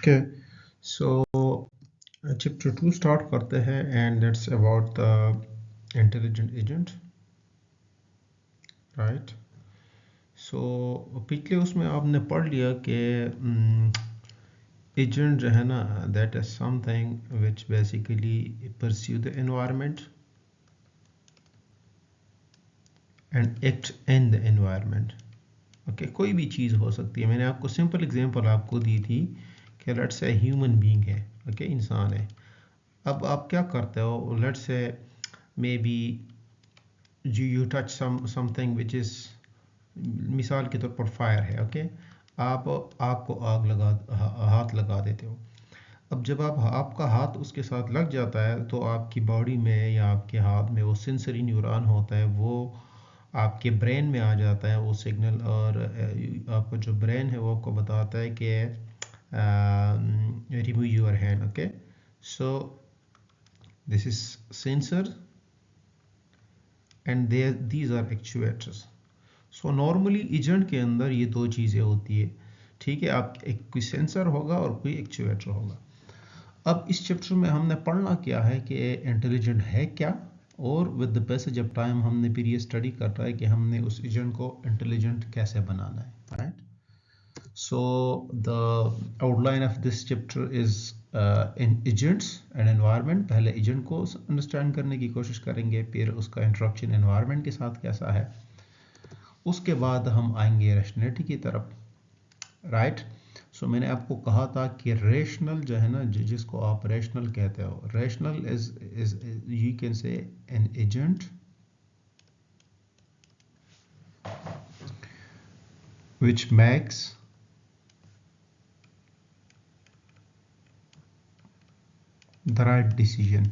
Okay, so chapter 2 start करते हैं and that's about the intelligent agent, right? So पिछले उसमें आपने पढ़ लिया कि agent जो है ना, that is something which basically pursue the environment and act in the environment. Okay, कोई भी चीज़ हो सकती है। मैंने आपको सिंपल एग्जांपल आपको दी थी कि लेट्स से ह्यूमन बीइंग है, ओके, इंसान है। अब आप क्या करते हो, let's say may be you touch something which is, मिसाल के तौर पर फायर है, ओके, आप आग को हाथ लगा देते हो। अब जब आपका हाथ उसके साथ लग जाता है तो आपकी बॉडी में या आपके हाथ में वो सेंसरी न्यूरॉन होता है, वो आपके ब्रेन में आ जाता है वो सिग्नल, और आपका जो ब्रेन है वो आपको बताता है कि remove your hand, okay. So this is sensor and these are actuators. So normally agent के अंदर ये दो चीज़ें होती है, ठीक है। आप एक कोई सेंसर होगा और कोई एक्चुएटर होगा। अब इस चैप्टर में हमने पढ़ना क्या है कि इंटेलिजेंट है क्या, और with the passage of time हमने फिर ये स्टडी करना है कि हमने उस एजेंट को इंटेलिजेंट कैसे बनाना है, right. So the outline of this chapter is in agents and environment. पहले एजेंट को अंडरस्टैंड करने की कोशिश करेंगे, फिर उसका इंटरेक्शन एनवायरनमेंट के साथ कैसा है, उसके बाद हम आएंगे रैशनैलिटी की तरफ, राइट। सो मैंने आपको कहा था कि रेशनल जो है ना, जिसको आप रेशनल कहते हो, रेशनल इज यू कैन से an agent which makes the right decision,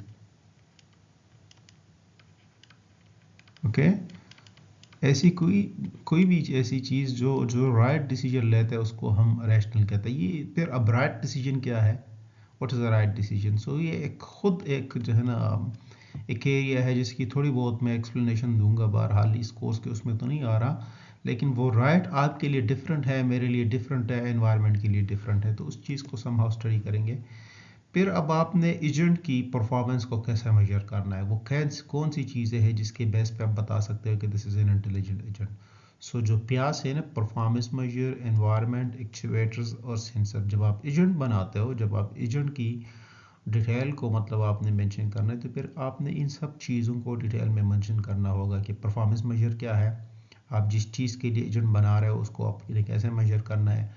okay। ऐसी कोई भी ऐसी चीज़ जो राइट डिसीजन लेते हैं उसको हम रैशनल कहते हैं। ये फिर अब राइट डिसीजन क्या है, what is the right decision. So ये एक जो है ना एक एरिया है जिसकी थोड़ी बहुत मैं एक्सप्लेनेशन दूंगा, बहरहाल इस कोर्स के उसमें तो नहीं आ रहा, लेकिन वो राइट आपके लिए डिफरेंट है, मेरे लिए डिफरेंट है, एनवायरनमेंट के लिए डिफरेंट है, तो उस चीज़ को समहाउ स्टडी करेंगे। फिर अब आपने एजेंट की परफॉर्मेंस को कैसे मेजर करना है, वो कौन सी चीज़ें हैं जिसके बेस पे आप बता सकते हो कि this is an intelligent agent. So जो प्यास है ना, परफॉर्मेंस मेजर, एनवायरनमेंट, एक्चुएटर्स और सेंसर। जब आप एजेंट बनाते हो, जब आप एजेंट की डिटेल को मतलब आपने मेंशन करना है, तो फिर आपने इन सब चीज़ों को डिटेल में मेंशन करना होगा कि परफॉर्मेंस मेजर क्या है, आप जिस चीज़ के लिए एजेंट बना रहे हो उसको आपके कैसे मेजर करना है,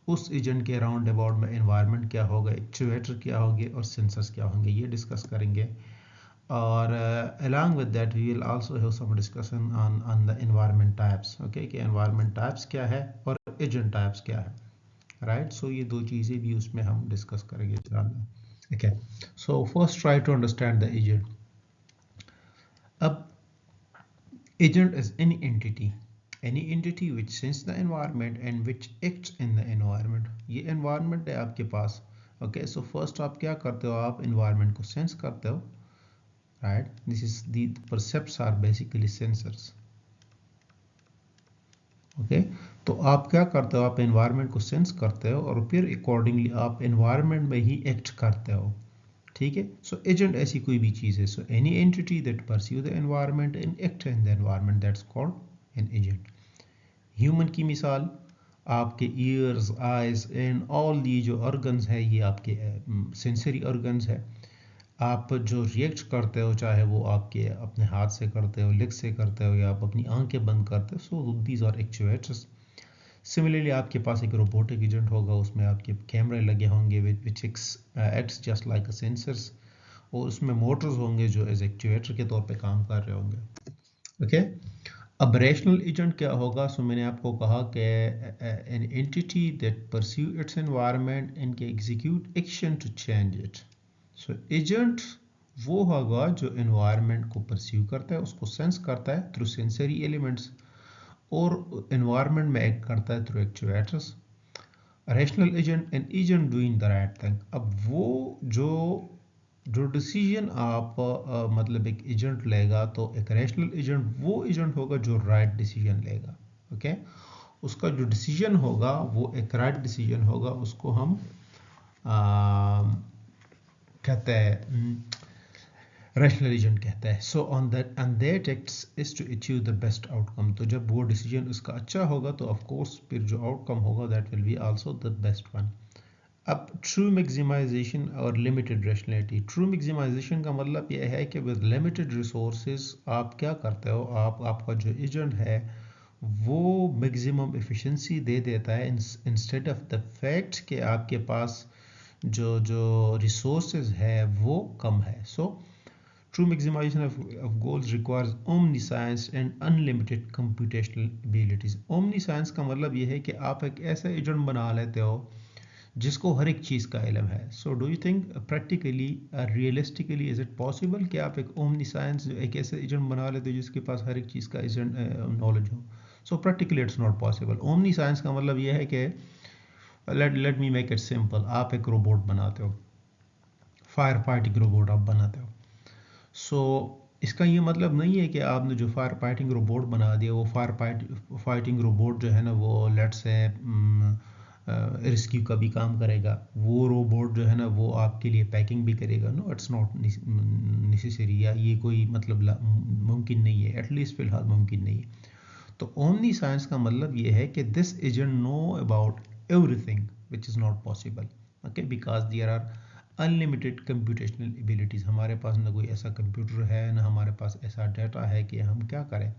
उस एजेंट के अराउंड अबाउट में एनवायरनमेंट क्या होगा, एक्चुएटर क्या होंगे और सेंसर्स क्या होंगे, ये डिस्कस करेंगे। और along with that we will also have some discussion on the environment types, okay, कि environment types क्या है और agent types क्या है, right। so ये दो चीज़ें भी उसमें हम डिस्कस करेंगे इंशाल्लाह, okay। so first try to understand the agent। अब agent is any entity which sense the environment and which acts in the environment। ये environment है आपके पास, okay। so first आप क्या करते हो, आप environment को sense करते हो, right। this is the percepts are basically sensors, okay। तो आप क्या करते हो, आप environment को sense करते हो और फिर accordingly आप environment में ही act करते हो, ठीक है। सो एजेंट ऐसी कोई भी चीज़ है, so any entity that pursue the environment and act in the environment that's called an agent. Human की मिसाल, आपके years, eyes and all the जो ऑर्गन्स है, ये आपके सेंसरी ऑर्गन्स है। आप जो रिएक्ट करते हो, चाहे वो आपके अपने हाथ से करते हो, लेग से करते हो, या आप अपनी आंखें बंद करते हो, so these are actuators. Similarly आपके पास एक रोबोटिक एजेंट होगा, उसमें आपके कैमरे लगे होंगे which acts just like a sensors, और उसमें मोटर्स होंगे जो एज एक्चुएटर के तौर पे काम कर रहे होंगे, ओके। अब रैशनल एजेंट क्या होगा, सो मैंने आपको कहा कि an entity that pursue its environment and के execute action to change it. So agent वो होगा जो एनवायरनमेंट को परस्यू करता है, उसको सेंस करता है थ्रू सेंसरी एलिमेंट्स, और एनवायरनमेंट में एक्ट करता है through actuators. Rational agent an agent doing the right thing. अब वो जो डिसीजन आप मतलब एक एजेंट लेगा, तो एक रैशनल एजेंट वो एजेंट होगा जो राइट डिसीजन लेगा, ओके। उसका जो डिसीजन होगा वो एक राइट डिसीजन होगा, उसको हम कहता है रैशनल एजेंट कहता है। So on that and that acts is to achieve the best outcome. तो जब वो डिसीजन उसका अच्छा होगा तो ऑफ कोर्स फिर जो आउटकम होगा that will be also the best one. अब ट्रू मैक्सिमाइजेशन और लिमिटेड रैशनैलिटी। ट्रू मैक्सिमाइजेशन का मतलब यह है कि विद लिमिटेड रिसोर्सेज आप क्या करते हो, आपका जो एजेंट है वो मैक्सिमम एफिशिएंसी दे देता है इंस्टेड ऑफ द फैक्ट कि आपके पास जो जो रिसोर्सेज है वो कम है। सो true maximization of goals requires omniscience and unlimited computational abilities। omniscience का मतलब ये है कि आप एक ऐसा एजेंट बना लेते हो जिसको हर एक चीज़ का इल्म है। So do you think practically realistically is it possible कि आप एक ओमनीसाइंस एक ऐसे एजेंट बना लेते हो जिसके पास हर एक चीज़ का एजेंट नॉलेज हो? So practically it's not possible. Omniscience का मतलब ये है कि let me make it simple. आप एक रोबोट बनाते हो, फायर फाइटिंग रोबोट आप बनाते हो। सो इसका ये मतलब नहीं है कि आपने जो फायर फाइटिंग रोबोट बना दिया वो फायर फाइटिंग रोबोट जो है ना वो लेट्स से रेस्क्यू का भी काम करेगा। वो रोबोट जो है ना वो आपके लिए पैकिंग भी करेगा। नो इट्स नॉट नेसेसरी, या ये कोई मतलब मुमकिन नहीं है, एटलीस्ट फिलहाल मुमकिन नहीं है। तो ओमनी साइंस का मतलब ये है कि this agent know about everything which is not possible, okay, because there are unlimited computational abilities. हमारे पास ना कोई ऐसा कंप्यूटर है ना हमारे पास ऐसा डाटा है कि हम क्या करें,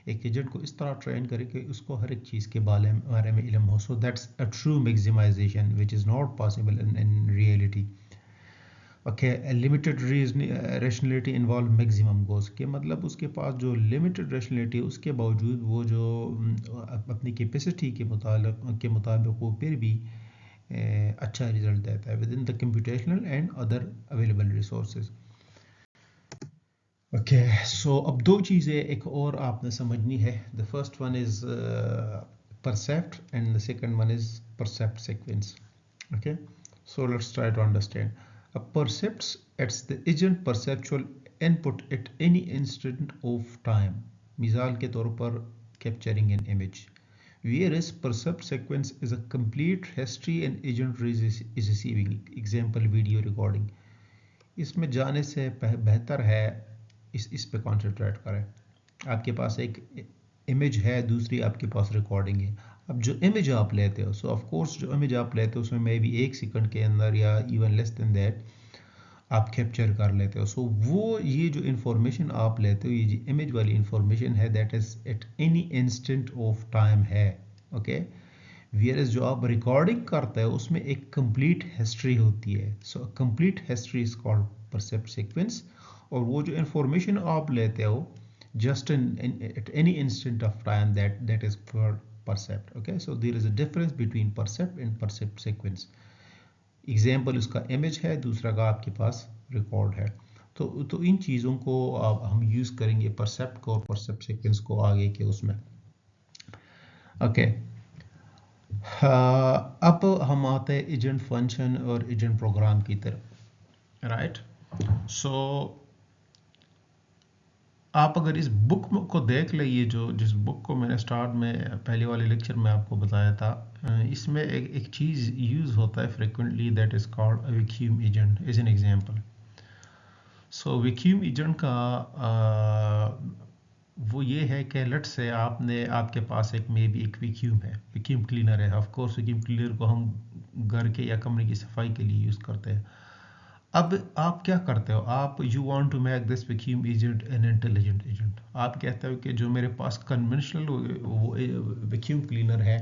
एक एजेंट को इस तरह ट्रेन करें कि उसको हर एक चीज़ के बारे में इल्म हो। So that's a true maximization which is not possible in reality. Okay, limited rationality involve maximum goals के मतलब उसके पास जो लिमिटेड रैशनैलिटी है उसके बावजूद वो जो अपनी कैपेसिटी के मुताबिक वो फिर भी अच्छा रिजल्ट देता है within the computational and other available resources. Okay, so अब दो चीज़ें एक और आपने समझनी है। The first one is percept and the second one is percept sequence. Okay, so let's try to understand. A percepts it's the agent perceptual input at any instant of time. मिसाल के तौर पर capturing an image. Whereas percept sequence is a complete history and agent is receiving. Example video recording. इसमें जाने से बेहतर है इस पे कॉन्सेंट्रेट करें। आपके पास एक इमेज है, दूसरी आपके पास रिकॉर्डिंग है। अब जो इमेज आप लेते हो, सो ऑफ कोर्स जो इमेज आप लेते हो उसमें मे बी 1 सेकंड के अंदर या इवन लेस देन दैट आप कैप्चर कर लेते हो। सो वो ये जो इन्फॉर्मेशन आप लेते हो, ये जो इमेज वाली इन्फॉर्मेशन है that is at any instant of time है। ओके, वेयरएज जो आप रिकॉर्डिंग करते हो उसमें एक कंप्लीट हिस्ट्री होती है। So complete history is called percept sequence. और वो जो इन्फॉर्मेशन आप लेते हो just at any instant of time that is for percept। okay, so there is a difference between percept and percept sequence। Example उसका image है, दूसरा का आपके पास रिकॉर्ड है। तो इन चीज़ों को हम यूज़ करेंगे परसेप्ट को और परसेप्ट सीक्वेंस को आगे के उसमें। ओके, अब हम आते हैं एजेंट फंक्शन और एजेंट प्रोग्राम की तरफ। राइट, सो आप अगर इस बुक को देख ले, ये जो जिस बुक को मैंने स्टार्ट में पहले वाले लेक्चर में आपको बताया था, इसमें एक चीज़ यूज़ होता है frequently that is called vacuum agent as an example. So vacuum agent का वो ये है कि लेट से आपके पास एक मे बी एक वैक्यूम है, वैक्यूम क्लीनर है। ऑफ कोर्स वैक्यूम क्लीनर को हम घर के या कमरे की सफाई के लिए यूज़ करते हैं। अब आप क्या करते हो, आप you want to make this vacuum agent an intelligent agent. आप कहते हो कि जो मेरे पास कन्वेंशनल वैक्यूम क्लीनर है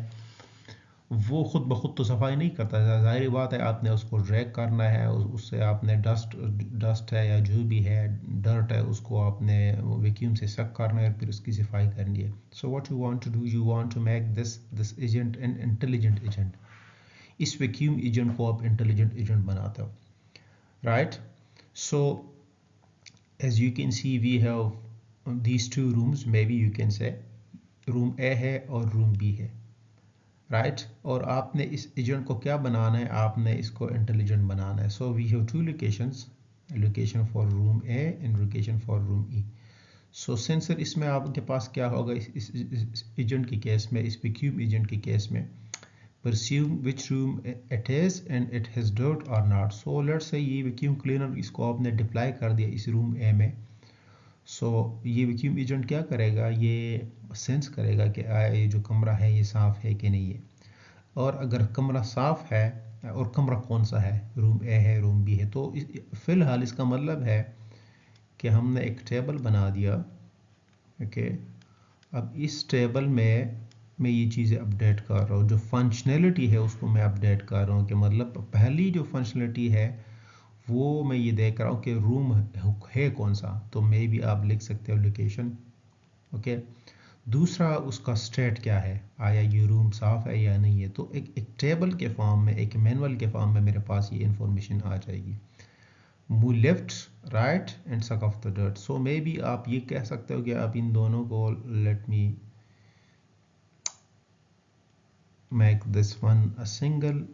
वो खुद ब खुद तो सफाई नहीं करता। ज़ाहिर बात है आपने उसको ड्रैग करना है, उससे आपने डस्ट है या जो भी है डर्ट है उसको आपने वैक्यूम से सक करना है और फिर उसकी सफाई करनी है। So what you want to do, you want to make this agent an intelligent agent. इस वैक्यूम एजेंट को आप इंटेलिजेंट एजेंट बनाते हो। Right, so as you can see we have these two rooms, maybe you can say room A है और room B है। right, और आपने इस एजेंट को क्या बनाना है, आपने इसको इंटेलिजेंट बनाना है। so we have two locations, location for room A and location for room E। so sensor इसमें आपके पास क्या होगा, इस एजेंट के केस में, इस वैक्यूम एजेंट के केस में presume which room it is and it has dirt और नॉट। सो लेट्स से ये वैक्यूम क्लीनर इसको आपने डिप्लाई कर दिया इस रूम ए में। सो ये वैक्यूम एजेंट क्या करेगा, ये सेंस करेगा कि ये जो कमरा है ये साफ़ है कि नहीं है। और अगर कमरा साफ़ है, और कमरा कौन सा है, रूम ए है रूम बी है, तो फ़िलहाल इसका मतलब है कि हमने एक टेबल बना दिया। ओके, अब इस टेबल में मैं ये चीज़ें अपडेट कर रहा हूँ, जो फंक्शनैलिटी है उसको मैं अपडेट कर रहा हूँ। कि मतलब पहली जो फंक्शनैलिटी है वो मैं ये देख रहा हूँ कि रूम है कौन सा, तो मे भी आप लिख सकते हो लोकेशन। ओके, दूसरा उसका स्टेट क्या है, आया ये रूम साफ़ है या नहीं है। तो एक टेबल के फॉर्म में, एक मैनुअल के फॉर्म में मेरे पास ये इंफॉर्मेशन आ जाएगी। मूव लेफ्ट राइट एंड सक of the dirt. So may be आप ये कह सकते हो कि आप इन दोनों को, late me make this one a single,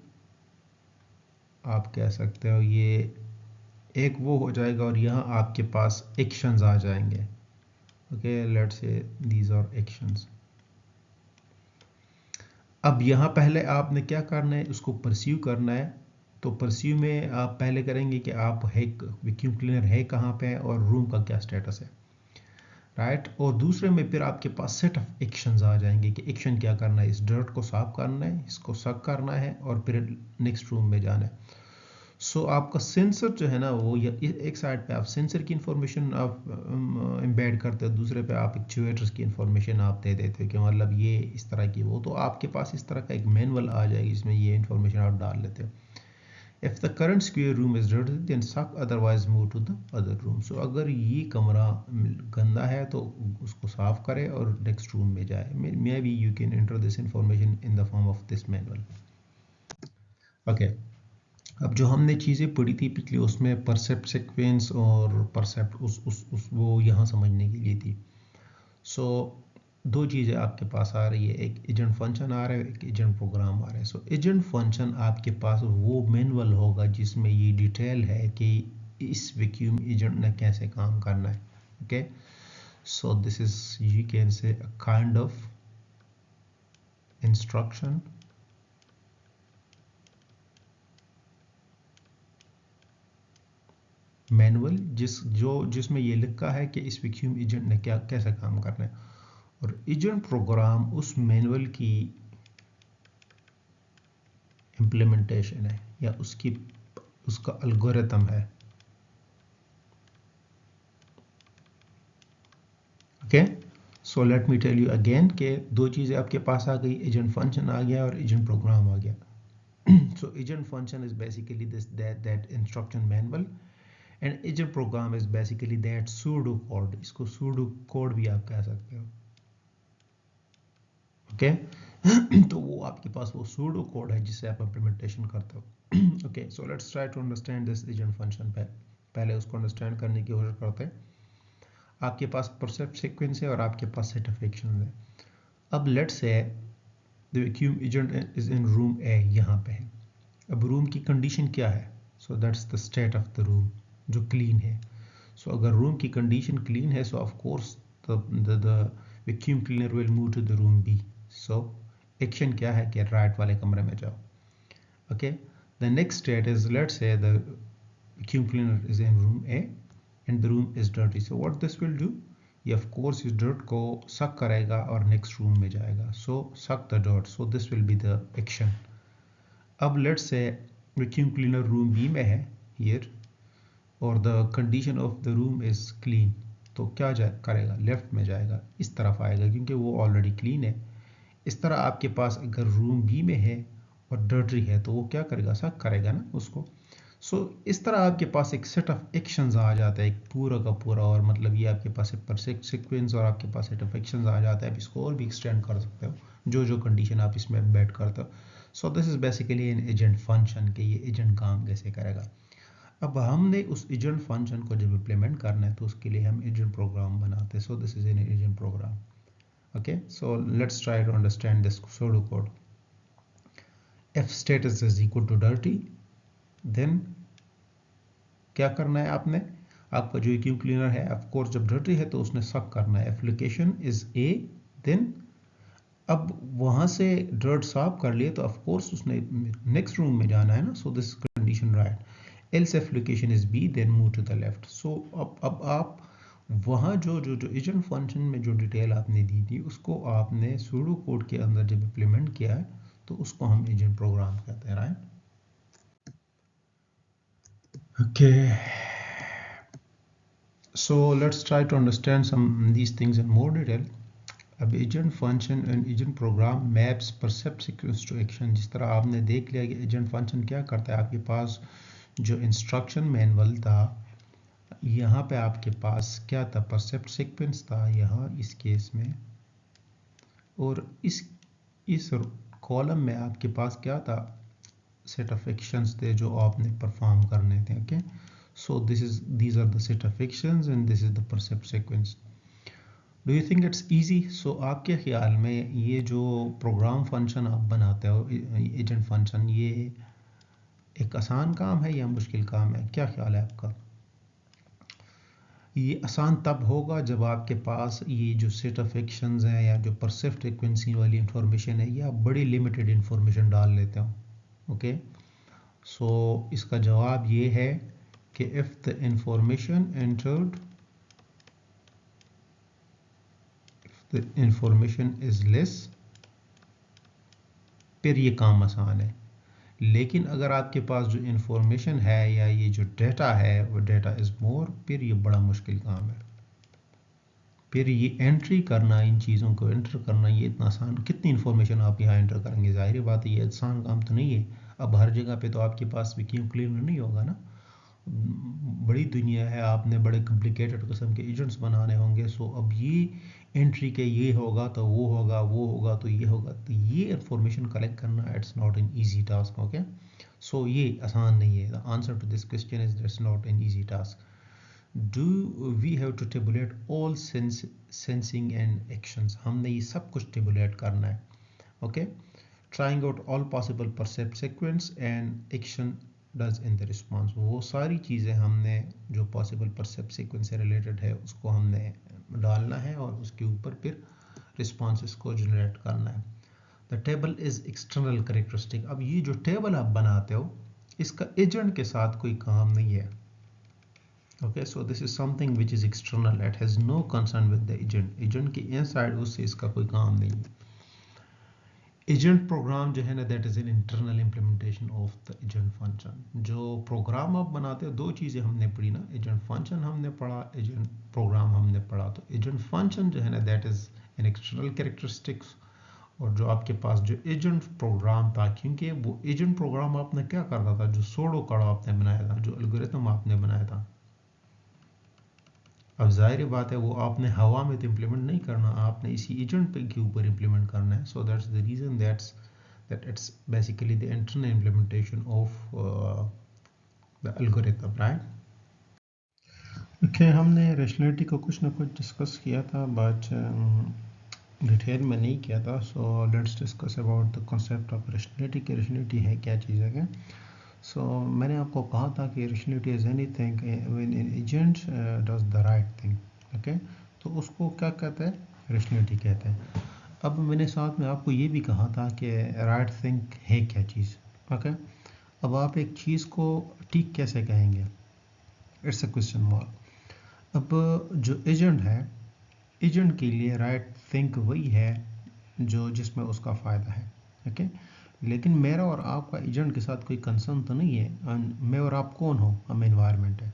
आप कह सकते हो ये एक वो हो जाएगा और यहाँ आपके पास एक्शंस आ जाएंगे। Okay, let's say these are actions. अब यहाँ पहले आपने क्या करना है, उसको परस्यू करना है। तो परस्यू में आप पहले करेंगे कि आप है वैक्यूम क्लीनर है कहाँ पे और रूम का क्या स्टेटस है, राइट। और दूसरे में फिर आपके पास सेट ऑफ एक्शंस आ जाएंगे कि एक्शन क्या करना है, इस डर्ट को साफ करना है, इसको सक करना है और फिर नेक्स्ट रूम में जाना है। सो आपका सेंसर जो है ना वो एक साइड पे आप सेंसर की इंफॉर्मेशन आप एम्बेड करते हो, दूसरे पे आप एक्चुएटर्स की इंफॉर्मेशन आप दे देते हो कि मतलब ये इस तरह की वो, तो आपके पास इस तरह का एक मैनुअल आ जाएगी जिसमें ये इंफॉर्मेशन आप डाल लेते हो। If the current square room is dirty, then suck, otherwise move to the other room. So अगर ये कमरा गंदा है तो उसको साफ करें और नेक्स्ट रूम में जाए। Maybe you can enter this information in the form of this manual. Okay. अब जो हमने चीज़ें पढ़ी थी पिछली, उसमें परसेप्ट सीक्वेंस और परसेप्ट उस वो यहाँ समझने के लिए थी। सो दो चीज़ें आपके पास आ रही है, एक एजेंट फंक्शन आ रहा है, एक एजेंट प्रोग्राम आ रहा है। सो एजेंट फंक्शन आपके पास वो मैनुअल होगा जिसमें ये डिटेल है कि इस वैक्यूम एजेंट ने कैसे काम करना है। Okay, so this is you can से a kind of instruction manual जिसमें ये लिखा है कि इस वैक्यूम एजेंट ने क्या कैसे काम करना है। और एजेंट प्रोग्राम उस मैनुअल की इम्प्लीमेंटेशन है या उसका एल्गोरिथम है। Okay, so let me tell you again कि दो चीज़ें आपके पास आ गई, एजेंट फंक्शन आ गया और एजेंट प्रोग्राम आ गया। So agent function is basically that instruction manual, and agent program is basically that pseudo code, इसको pseudo code भी आप कह सकते हो। ओके तो वो आपके पास वो pseudo code है जिससे आप implementation करते हो। Okay, so let's try to understand this agent function. पहले उसको अंडरस्टैंड करने की कोशिश करते हैं। आपके पास परसेप्ट सीक्वेंस है और आपके पास सेट ऑफ एक्शन है। अब let's say the vacuum agent is in room A, यहाँ पे है। अब रूम की कंडीशन क्या है, so that's the state of the room जो क्लीन है। सो अगर रूम की कंडीशन क्लीन है, so of course the vacuum cleaner will move to the room B. So action क्या है कि राइट वाले कमरे में जाओ। Okay, the next state is let's say the vacuum cleaner is in room A and the room is dirty. So what this will do, ये of course इस dirt को सक करेगा और नेक्स्ट रूम में जाएगा। So suck the dirt, so this will be the action. अब let's say vacuum cleaner room B में है हियर और the condition of the room is clean, तो क्या करेगा, लेफ्ट में जाएगा, इस तरफ आएगा क्योंकि वो ऑलरेडी क्लीन है। इस तरह आपके पास अगर रूम बी में है और डर्टी है तो वो क्या करेगा, सक करेगा ना उसको। सो इस तरह आपके पास एक सेट ऑफ एक्शंस आ जाता है, एक पूरा का पूरा, और मतलब ये आपके पास एक परफेक्ट सीक्वेंस और आपके पास सेट ऑफ एक्शंस आ जाता है। आप इसको और भी एक्सटेंड कर सकते हो जो जो कंडीशन आप इसमें एम्बेड करते हो। सो this is basically an agent function के ये एजेंट काम कैसे करेगा। अब हमने उस एजेंट फंक्शन को जब इम्प्लीमेंट करना है तो उसके लिए हम एजेंट प्रोग्राम बनाते हैं। So this is an agent program. Okay, so let's try to understand this pseudo code. If status is equal to dirty, then क्या करना है आपने, आपका जो वैक्यूम क्लीनर है ऑफ कोर्स जब डर्टी है तो उसने सक करना है। एप्लीकेशन इज ए, देन अब वहाँ से डर्ट साफ कर लिए तो ऑफ कोर्स उसने नेक्स्ट रूम में जाना है ना, so this condition right, else if location is B then move to the left. So अब आप वहाँ जो एजेंट फंक्शन में जो डिटेल आपने दी थी उसको आपने सूडो कोड के अंदर जब इम्प्लीमेंट किया है तो उसको हम एजेंट प्रोग्राम कहते हैं, right. Okay, so let's try to understand some these things in more detail. अब agent function and agent program maps percept sequence to action. जिस तरह आपने देख लिया कि एजेंट फंक्शन क्या करता है, आपके पास जो इंस्ट्रक्शन मैनुअल था यहाँ पे आपके पास क्या था, परसेप्ट सीक्वेंस था यहाँ इस केस में, और इस कॉलम में आपके पास क्या था, सेट ऑफ एक्शंस थे जो आपने परफॉर्म करने थे। Okay, so these are the set of actions and this is the percept sequence. Do you think it's easy? So आपके ख्याल में ये जो प्रोग्राम फंक्शन आप बनाते हो एजेंट फंक्शन, ये एक आसान काम है या मुश्किल काम है, क्या ख्याल है आपका? ये आसान तब होगा जब आपके पास ये जो सेट ऑफ एक्शंस हैं या जो परसेप्ट फ्रीक्वेंसी वाली इंफॉर्मेशन है, ये आप बड़ी लिमिटेड इंफॉर्मेशन डाल लेते हो। ओके, सो इसका जवाब ये है कि if the information entered, the information is less, फिर ये काम आसान है। लेकिन अगर आपके पास जो इंफॉर्मेशन है या ये जो डेटा है वो डेटा इज़ मोर, फिर ये बड़ा मुश्किल काम है। फिर ये एंट्री करना, इन चीज़ों को एंटर करना, ये इतना आसान, कितनी इन्फॉर्मेशन आप यहाँ एंटर करेंगे, ज़ाहिर बात है ये आसान काम तो नहीं है। अब हर जगह पे तो आपके पास भी क्लियर नहीं होगा ना, बड़ी दुनिया है, आपने बड़े कॉम्प्लिकेटेड किस्म के एजेंट्स बनाने होंगे। सो अब ये एंट्री के ये होगा तो वो होगा, वो होगा तो ये होगा, तो ये इंफॉर्मेशन कलेक्ट करना it's not an easy task. Okay, so ये आसान नहीं है। The answer to this question is that's not an easy task. Do we have to tabulate all sensing and actions, हमने ये सब कुछ टेबुलेट करना है। Okay, trying out all possible percept sequence and action does in the response, वो सारी चीज़ें हमने जो पॉसिबल परसेप्ट सीक्वेंस से रिलेटेड है उसको हमने डालना है और उसके ऊपर फिर रिस्पॉन्सेस को जनरेट करना है। The table is external characteristic, अब ये जो टेबल आप बनाते हो इसका एजेंट के साथ कोई काम नहीं है। Okay, so this is something which is external, it has no concern with the agent, agent के इनसाइड उससे इसका कोई काम नहीं है। एजेंट प्रोग्राम जो है ना, that is an internal implementation of the agent function. जो प्रोग्राम आप बनाते हो, दो चीज़ें हमने पढ़ी ना, एजेंट फंक्शन हमने पढ़ा, एजेंट प्रोग्राम हमने पढ़ा। तो एजेंट फंक्शन जो है ना, that is an external characteristics, और जो आपके पास जो एजेंट प्रोग्राम था, क्योंकि वो एजेंट प्रोग्राम आपने क्या करता था, जो सोडो कोड आपने बनाया था, जो एल्गोरिथम आपने बनाया था, अब जाहिर बात है वो आपने हवा में तो इम्प्लीमेंट नहीं करना, आपने इसी एजेंट पे के ऊपर इम्प्लीमेंट करना है। So that's the reason that it's basically the internal implementation of the algorithm, right? Okay, हमने रैशनैलिटी को कुछ ना कुछ डिस्कस किया था, बट डिटेल में नहीं किया था। So let's discuss about the concept of rationality कि रैशनैलिटी है क्या चीज़ है। सो मैंने आपको कहा था कि rationality is anything when an agent does the right thing. Okay, तो उसको क्या कहते हैं, रैशनैलिटी कहते हैं। अब मैंने साथ में आपको ये भी कहा था कि राइट थिंग है क्या चीज़। ओके, अब आप एक चीज़ को ठीक कैसे कहेंगे, इट्स अ क्वेश्चन मार्क। अब जो एजेंट है, एजेंट के लिए राइट थिंक वही है जो जिसमें उसका फ़ायदा है। ओके, लेकिन मेरा और आपका एजेंट के साथ कोई कंसर्न तो नहीं है। मैं और आप कौन हो, हम एनवायरनमेंट है।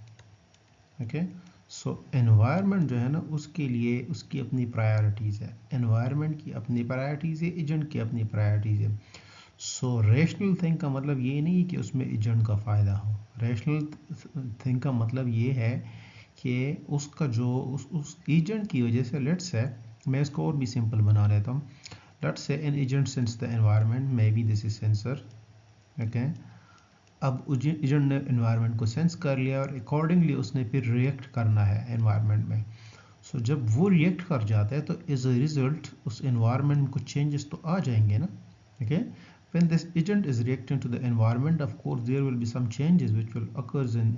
ओके, सो एनवायरनमेंट जो है ना, उसके लिए उसकी अपनी प्रायोरिटीज़ है, एनवायरनमेंट की अपनी प्रायोरिटीज़ है, एजेंट की अपनी प्रायोरिटीज़ है। सो रैशनल थिंक का मतलब ये नहीं कि उसमें एजेंट का फ़ायदा हो। रैशनल थिंक का मतलब ये है कि उसका जो उस एजेंट की वजह से, लेट्स से मैं इसको और भी सिंपल बना लेता हूँ। Let's say an agent sense the environment, may be this is sensor. Okay, अब एजेंट ने एनवायरनमेंट को सेंस कर लिया और अकॉर्डिंगली उसने फिर रिएक्ट करना है एनवायरनमेंट में। सो जब वो रिएक्ट कर जाता है तो एज अ रिजल्ट उस एनवायरनमेंट में कुछ चेंजेस तो आ जाएंगे ना। Okay, when this agent is reacting to the environment, of course there will be some changes which will occurs in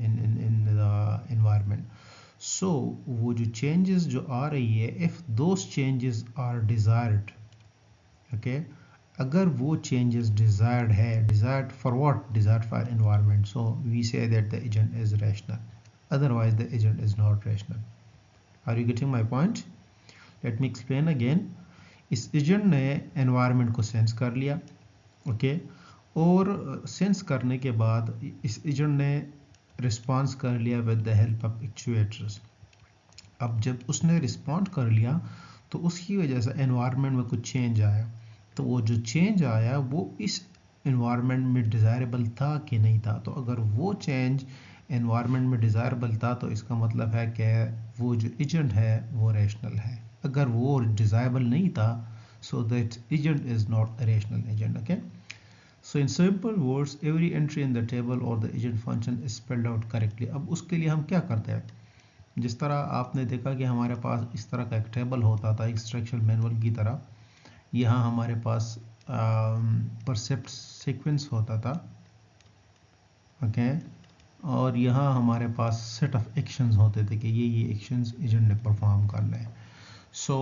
the environment. So वो जो changes जो आ रही है, if those changes are desired, okay अगर वो चेंजेस डिजायर्ड है desired for what desired for environment so we say that the agent is rational otherwise the agent is not rational. Are you getting my point? Let me explain again. इस agent ने environment को sense कर लिया okay और sense करने के बाद इस एजेंट ने रिस्पॉन्स कर लिया with the help of actuators. अब जब उसने रिस्पॉन्ड कर लिया तो उसकी वजह से एनवायरनमेंट में कुछ चेंज आया तो वो जो चेंज आया वो इस एनवायरनमेंट में डिज़ायरेबल था कि नहीं था. तो अगर वो चेंज एनवायरनमेंट में डिज़ायरेबल था तो इसका मतलब है कि वो जो एजेंट है वो रैशनल है. अगर वो डिज़ायरेबल नहीं था so that agent is not a rational agent. Okay so in simple words every entry in the table और the agent function is spelled out correctly. अब उसके लिए हम क्या करते हैं जिस तरह आपने देखा कि हमारे पास इस तरह का एक टेबल होता था इंस्ट्रक्शन मैनुअल की तरह. यहाँ हमारे पास परसेप्ट सीक्वेंस होता था ओके और यहाँ हमारे पास सेट ऑफ एक्शंस होते थे कि ये एक्शंस एजेंट ने परफॉर्म करना है. सो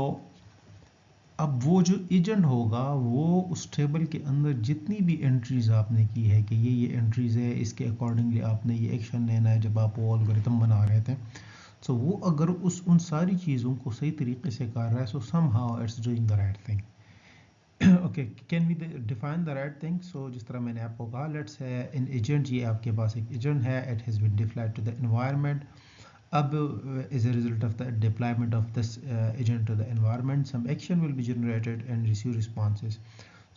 अब वो जो एजेंट होगा वो उस टेबल के अंदर जितनी भी एंट्रीज आपने की है कि ये एंट्रीज है इसके अकॉर्डिंगली आपने ये एक्शन लेना है जब आप वो एल्गोरिथम बना रहे थे. सो वो अगर उन सारी चीज़ों को सही तरीके से कर रहा है so somehow it's doing the right thing. Okay can we define the right thing. So जिस तरह मैंने आपको कहा लेट्स है इन एजेंट ये आपके पास एक एजेंट है it has been deployed to the environment. अब as a result of the deployment of this agent to the environment some action will be generated and receive responses.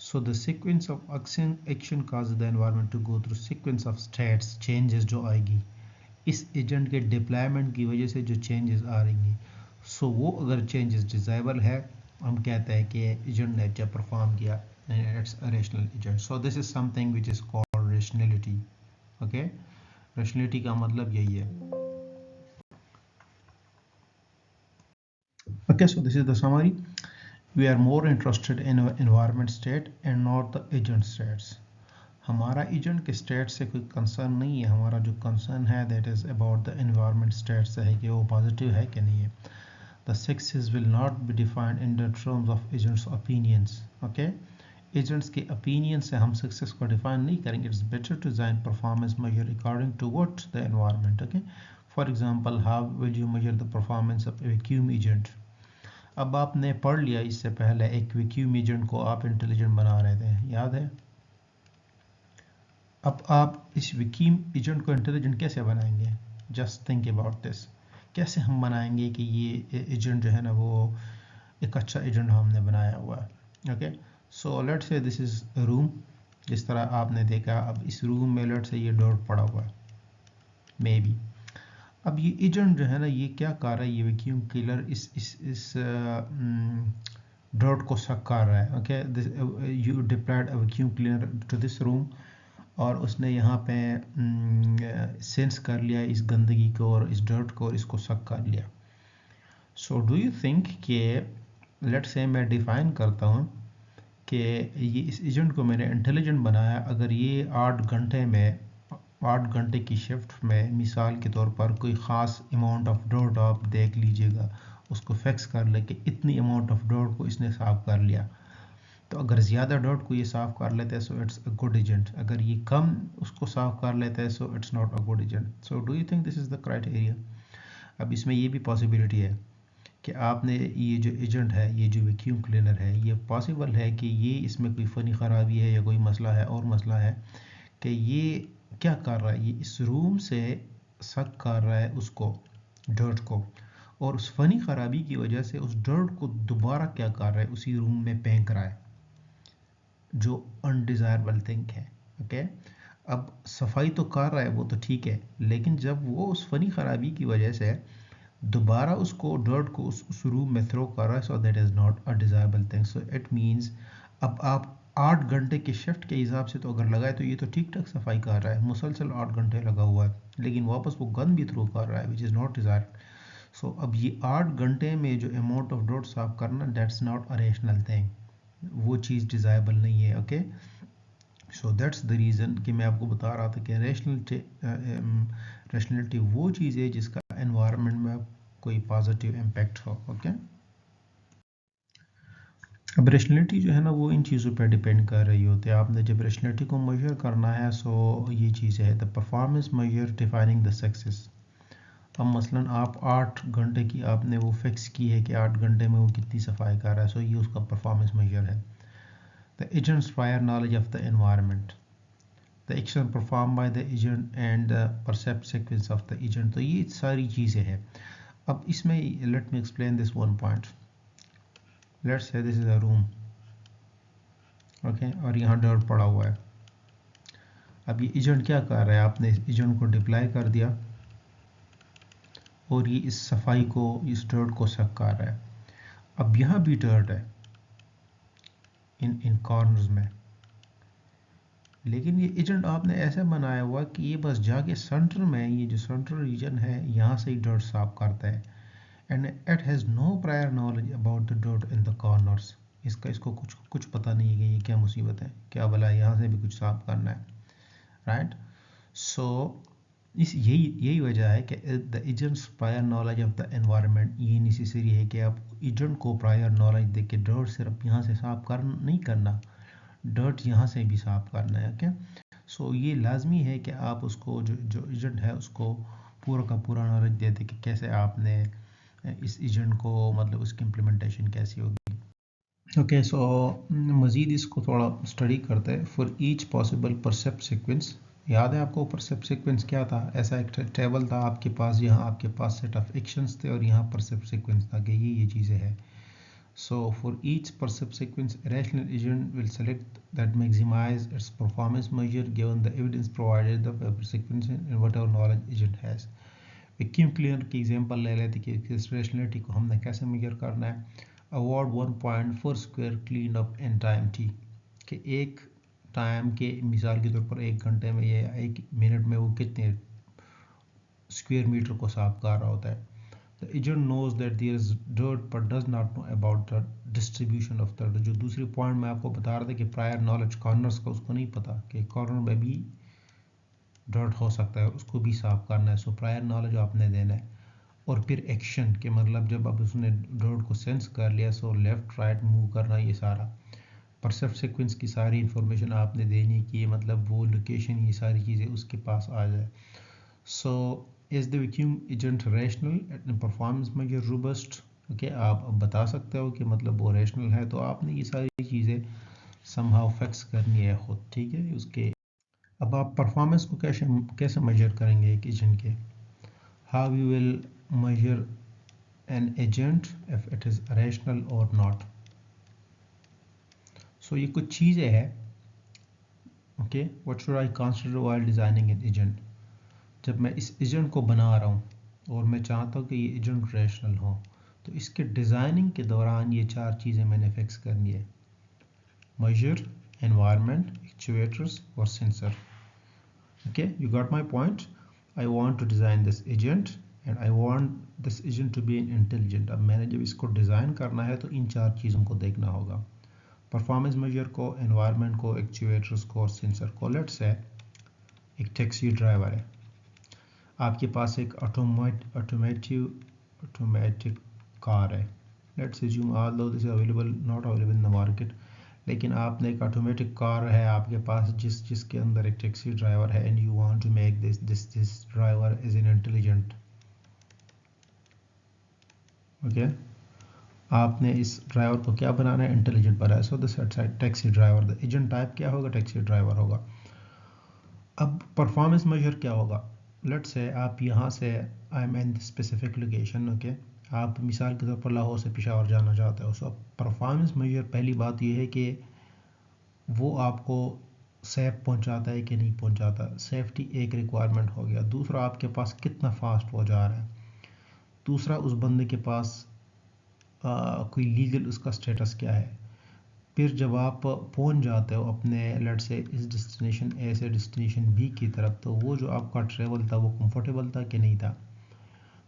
So the sequence of action causes the environment to go through sequence of states changes जो आएगी इस agent के deployment की वजह से जो changes आ रही हैं. सो वो अगर चेंजेस डिजायबल है हम कहते हैं कि एजेंट ने जब परफॉर्म किया it's a rational agent. So this is something which is called rationality. Okay rationality का मतलब यही है. Okay, so this is the summary. We are more interested in environment state and not the agent states. हमारा agent के state से कोई concern नहीं है. हमारा जो कंसर्न है that is about the environment state से है कि वो पॉजिटिव है कि नहीं है. The success will not be defined in the terms of agents opinions. Okay agents के ओपिनियन से हम सक्सेस को डिफाइन नहीं करेंगे. It's better to design performance measure according to what the environment. Okay for example how will you measure the performance of A vacuum agent. अब आपने पढ़ लिया इससे पहले एक वैक्यूम एजेंट को आप इंटेलिजेंट बना रहे थे याद है. अब आप इस वैक्यूम एजेंट को इंटेलिजेंट कैसे बनाएंगे. Just think about this. कैसे हम बनाएंगे कि ये एजेंट जो है ना वो एक अच्छा एजेंट हमने बनाया हुआ है. Okay so let's say this is room. जिस तरह आपने देखा अब इस रूम में लेट्स से ये डॉट पड़ा हुआ है मे बी. अब ये एजेंट जो है ना ये क्या कर रहा है ये वैक्यूम क्लीनर इस डॉट को सक कर रहा है. Okay you deployed a vacuum cleaner to this room और उसने यहाँ पे सेंस कर लिया इस गंदगी को और इस डर्ट को और इसको सक कर लिया. सो डू यू थिंक कि लेट से मैं डिफाइन करता हूँ कि ये इस एजेंट को मैंने इंटेलिजेंट बनाया. अगर ये 8 घंटे की शिफ्ट में मिसाल के तौर पर कोई ख़ास अमाउंट ऑफ डॉट आप देख लीजिएगा उसको फिक्स कर ले कि इतनी अमाउंट ऑफ डॉट को इसने साफ़ कर लिया. तो अगर ज़्यादा डॉट को ये साफ़ कर लेता है so it's a good agent. अगर ये कम उसको साफ़ कर लेता है so it's not a good agent. So do you think this is the criteria. अब इसमें ये भी पॉसिबिलिटी है कि आपने ये जो एजेंट है ये जो वैक्यूम क्लीनर है ये पॉसिबल है कि ये इसमें कोई फ़नी ख़राबी है या कोई मसला है और मसला है कि ये क्या कर रहा है ये इस रूम से सक कर रहा है उसको डर्ट को और उस फ़नी ख़राबी की वजह से उस डर्ट को दोबारा क्या कर रहा है उसी रूम में फेंक रहा है जो अनडिज़ायरेबल थिंग है. ओके अब सफाई तो कर रहा है वो तो ठीक है लेकिन जब वो उस फ़नी ख़राबी की वजह से दोबारा उसको डर्ट को उस रूम में थ्रो कर रहा है so that is not a desirable thing. So it means अब आप 8 घंटे के शिफ्ट के हिसाब से तो अगर लगाए तो ये तो ठीक ठाक सफाई कर रहा है मुसलसल 8 घंटे लगा हुआ है लेकिन वापस वो गंद भी थ्रो कर रहा है विच इज़ नॉट डिज़ायर. सो अब ये 8 घंटे में जो अमाउंट ऑफ डॉट साफ करना that's not a rational thing. वो चीज़ डिज़ायरेबल नहीं है. Okay so that's the reason कि मैं आपको बता रहा था कि रैशनैलिटी वो चीज़ है जिसका एनवायरनमेंट में कोई पॉजिटिव इम्पैक्ट हो. ओके अब रेशनलिटी जो है ना वो इन चीज़ों पर डिपेंड कर रही होती है। आपने जब रेशनलिटी को मेजर करना है सो ये चीज़ है the performance measure defining the success. अब मसलन आप 8 घंटे की आपने वो फिक्स की है कि 8 घंटे में वो कितनी सफाई कर रहा है, सो ये उसका परफॉर्मेंस मेजर है। The agent's prior knowledge of the environment, the action perform by the agent and the percept sequence of the agent. तो ये सारी चीज़ें हैं। अब इसमें let me explain this one point. Let's say this is a room, okay, और यहाँ dirt पड़ा हुआ है। अब ये एजेंट क्या कर रहा है, आपने इस एजेंट को डिप्लाई कर दिया और ये इस सफाई को, इस डर्ट को सक कर रहा है। अब यहाँ भी डर्ट है इन इन कॉर्नर्स में, लेकिन ये एजेंट आपने ऐसा बनाया हुआ कि ये बस जाके सेंटर में, ये जो सेंट्रल रीजन है यहाँ से ही डर्ट साफ करता है and it has no prior knowledge about the dirt in the corners. इसको कुछ कुछ पता नहीं है कि ये क्या मुसीबत है, क्या भला यहाँ से भी कुछ साफ करना है, राइट। सो इस यही यही वजह है कि the agent's prior knowledge of the environment, ये नेसेसरी है कि आप एजेंट को प्रायर नॉलेज दे के डर्ट सिर्फ यहाँ से साफ कर नहीं करना, डर्ट यहाँ से भी साफ करना है, ओके। सो ये लाजमी है कि आप उसको जो जो एजेंट है उसको पूरा का पूरा नॉलेज देते कि कैसे आपने इस एजेंट को, मतलब उसकी इम्प्लीमेंटेशन कैसी होगी। ओके, सो मज़ीद इसको थोड़ा स्टडी करते हैं। For each possible percept sequence, याद है आपको परसेप्ट सीक्वेंस क्या था? ऐसा एक टेबल था आपके पास, यहाँ आपके पास सेट ऑफ एक्शंस थे और यहाँ परसेप्ट सीक्वेंस था कि ये चीज़ें हैं। So for each percept sequence, a rational agent will select that maximize its performance measure given the evidence provided the per sequence and whatever knowledge agent has. Vacuum cleaner की example ले लेते कि इस रेशनलिटी को हमने कैसे major करना है। Award 1 point for square clean up in time T, कि एक टाइम के मिसाल के तौर पर 1 घंटे में या 1 मिनट में वो कितने स्क्वायर मीटर को साफ कर रहा होता है। The agent knows that there is dirt but does not know about the distribution of dirt। जो दूसरी पॉइंट मैं आपको बता रहा था कि प्रायर नॉलेज कॉर्नर्स का, उसको नहीं पता कि कॉर्नर में भी डर्ट हो सकता है, उसको भी साफ करना है। सो प्रायर नॉलेज आपने देना है। और फिर एक्शन के मतलब जब अब उसने डर्ट को सेंस कर लिया, सो लेफ्ट राइट मूव करना, ये सारा परसेप्ट सीक्वेंस की सारी इंफॉर्मेशन आपने देनी कि मतलब वो लोकेशन, ये सारी चीज़ें उसके पास आ जाए। So is the vacuum agent rational and performance measure robust? Okay, आप अब बता सकते हो कि मतलब वो रेशनल है, तो आपने ये सारी चीज़ें समहाउ फिक्स करनी है खुद, ठीक है। उसके अब आप परफॉर्मेंस को कैसे कैसे मेजर करेंगे एक एजेंट के? How you will measure an agent if it is rational और नॉट। सो ये कुछ चीज़ें हैं, okay. What should I consider while designing an agent? जब मैं इस एजेंट को बना रहा हूँ और मैं चाहता हूँ कि ये एजेंट रैशनल हो, तो इसके डिज़ाइनिंग के दौरान ये 4 चीज़ें मैंने फिक्स करनी है: मेजर, एनवायरनमेंट, एक्चुएटर्स और sensor. Okay, you got my point. I want to design this agent and I want this agent to be an intelligent. अब मैंने जब इसको डिज़ाइन करना है तो इन 4 चीज़ों को देखना होगा: परफॉर्मेंस मेजर को, एनवायरनमेंट को, एक्चुएटर्स को और सेंसर को। लेट्स से एक टैक्सी ड्राइवर है, आपके पास एक ऑटोमेटिक कार है। Let's assume although this is available, not available in the market, लेकिन आपने एक ऑटोमेटिक कार है आपके पास जिसके अंदर एक टैक्सी ड्राइवर है and you want to make this driver is an intelligent. Okay, आपने इस ड्राइवर को क्या बनाना है? इंटेलिजेंट बनाना है। So this taxi driver, the agent type क्या होगा? टैक्सी ड्राइवर होगा। अब परफॉर्मेंस मेजर क्या होगा? लेट्स से आप यहाँ से, I am in specific location, okay, आप मिसाल के तौर पर लाहौर से पेशावर जाना चाहते हो। सो परफॉर्मेंस मेजर पहली बात ये है कि वो आपको सेफ पहुँचाता है कि नहीं पहुँचाता। सेफ्टी एक रिक्वायरमेंट हो गया। दूसरा, आपके पास कितना फास्ट वो जा रहा है। दूसरा, उस बंदे के पास कोई लीगल उसका स्टेटस क्या है। फिर जब आप पहुंच जाते हो अपने लेट से इस डेस्टिनेशन ए से डेस्टिनेशन बी की तरफ, तो वो जो आपका ट्रेवल था वो कंफर्टेबल था कि नहीं था।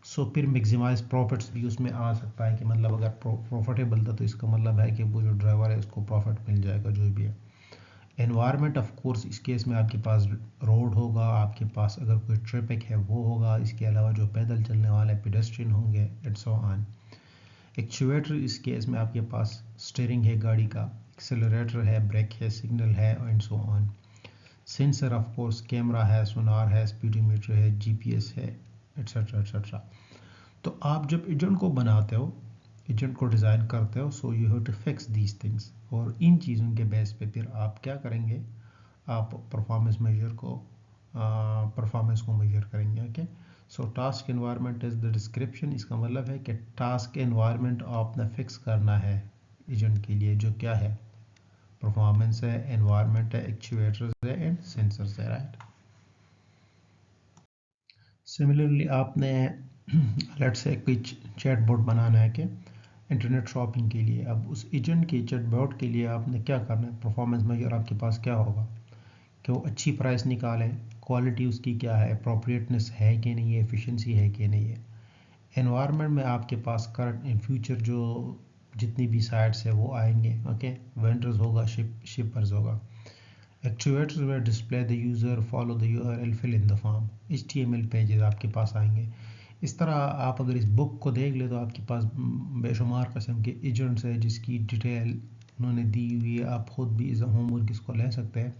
सो फिर मैक्सिमाइज प्रॉफिट्स भी उसमें आ सकता है कि मतलब अगर प्रॉफिटेबल था तो इसका मतलब है कि वो जो ड्राइवर है उसको प्रॉफिट मिल जाएगा जो भी है। एनवायरनमेंट ऑफ कोर्स, इस केस में आपके पास रोड होगा, आपके पास अगर कोई ट्रैफिक है वो होगा, इसके अलावा जो पैदल चलने वाले पेडेस्ट्रियन होंगे एंड सो ऑन। एक्चुएटर इस केस में आपके पास स्टीयरिंग है गाड़ी का, एक्सेलरेटर है, ब्रेक है, सिग्नल है and so on. Sensor of course camera है, सोनार है, स्पीडोमीटर है, जीपीएस है, एट्सेट्रा एट्सेट्रा। तो आप जब एजेंट को बनाते हो, एजेंट को डिज़ाइन करते हो, so you have to fix these things, और इन चीज़ों के बेस पे फिर आप क्या करेंगे, आप परफॉर्मेंस को मेजर करेंगे। Okay, so task environment is the description. इसका मतलब है कि टास्क एनवायरनमेंट आपने फिक्स करना है एजेंट के लिए, जो क्या है, परफॉर्मेंस है, एनवायरनमेंट है, एक्चुएटर्स है एंड सेंसर्स है, राइट। सिमिलरली आपने लेट्स से कोई चैटबॉट बनाना है कि इंटरनेट शॉपिंग के लिए, अब उस एजेंट के चैटबॉट के लिए आपने क्या करना है, परफॉर्मेंस मेजर आपके पास क्या होगा कि वो अच्छी प्राइस निकालें, क्वालिटी उसकी क्या है, अप्रोप्रिएटनेस है कि नहीं है, एफिशिएंसी है कि नहीं है। एनवायरनमेंट में आपके पास करंट इन फ्यूचर जो जितनी भी साइट्स है वो आएंगे, ओके, वेंडर्स होगा, शिपर्स होगा। एक्चुएटर्स में display the user, follow the URL, fill in the form, HTML pages आपके पास आएंगे। इस तरह आप अगर इस बुक को देख ले तो आपके पास बेशुमार किस्म के एजेंट्स है जिसकी डिटेल उन्होंने दी हुई है। आप खुद भी इस होमवर्क इसको ले सकते हैं